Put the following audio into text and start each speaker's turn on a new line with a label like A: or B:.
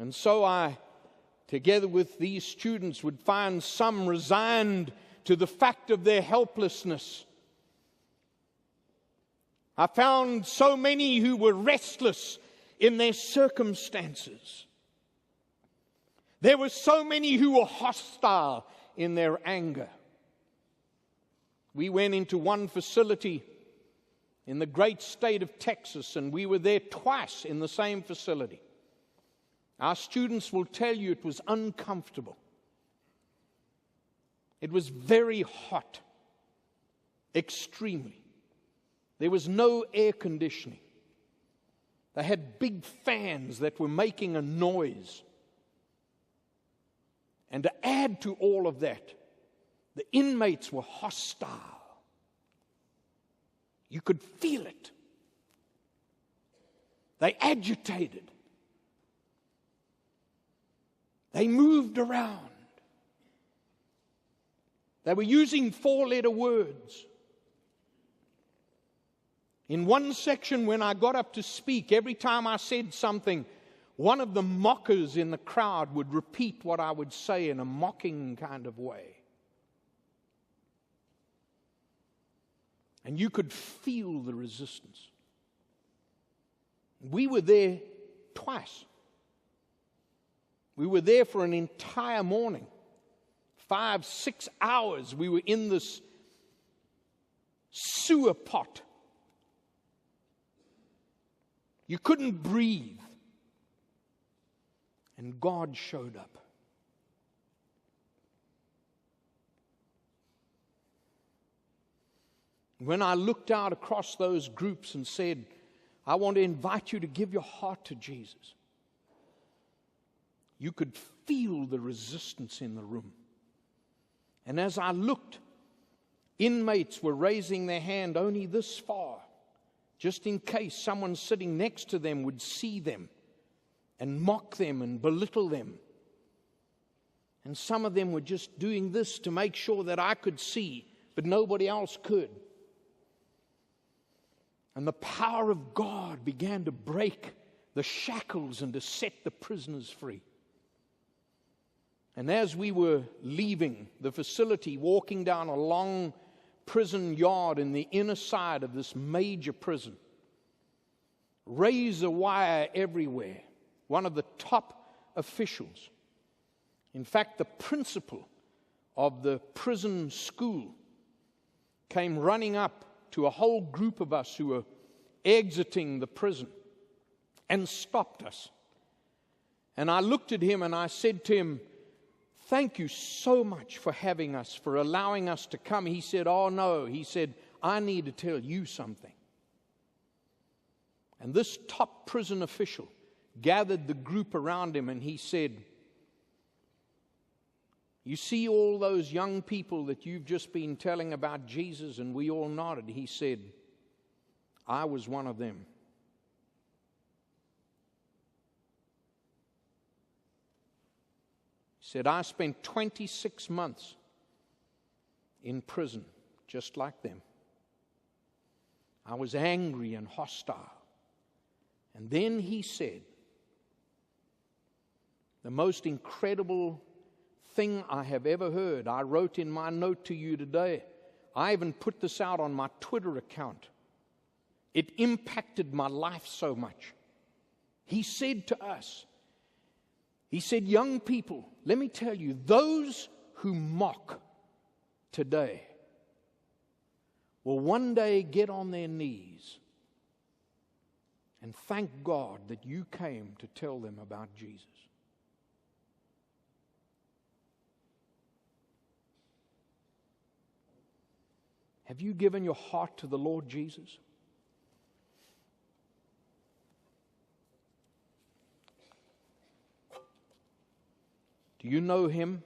A: And so I, together with these students, would find some resigned to the fact of their helplessness. I found so many who were restless in their circumstances. There were so many who were hostile in their anger. We went into one facility in the great state of Texas, and we were there twice in the same facility. Our students will tell you it was uncomfortable. It was very hot, extremely. There was no air conditioning. They had big fans that were making a noise. And to add to all of that, the inmates were hostile. You could feel it. They agitated. They moved around. They were using 4-letter words. In one section, when I got up to speak, every time I said something, one of the mockers in the crowd would repeat what I would say in a mocking kind of way. And you could feel the resistance. We were there twice. We were there for an entire morning. 5-6 hours we were in this sewer pot. You couldn't breathe. And God showed up. When I looked out across those groups and said, I want to invite you to give your heart to Jesus, you could feel the resistance in the room. And as I looked, inmates were raising their hand only this far, just in case someone sitting next to them would see them and mock them and belittle them. And some of them were just doing this to make sure that I could see, but nobody else could. And the power of God began to break the shackles and to set the prisoners free. And as we were leaving the facility, walking down a long prison yard in the inner side of this major prison, razor wire everywhere, one of the top officials, in fact the principal of the prison school, came running up to a whole group of us who were exiting the prison and stopped us. And I looked at him and I said to him, thank you so much for having us, for allowing us to come. He said, oh no, he said, I need to tell you something. And this top prison official gathered the group around him and he said, you see all those young people that you've just been telling about Jesus? And we all nodded. He said, I was one of them. He said, I spent 26 months in prison just like them. I was angry and hostile. And then he said, the most incredible thing I have ever heard. I wrote in my note to you today. I even put this out on my Twitter account. It impacted my life so much. He said to us, he said, young people, let me tell you, those who mock today will one day get on their knees and thank God that you came to tell them about Jesus. Have you given your heart to the Lord Jesus? Do you know Him?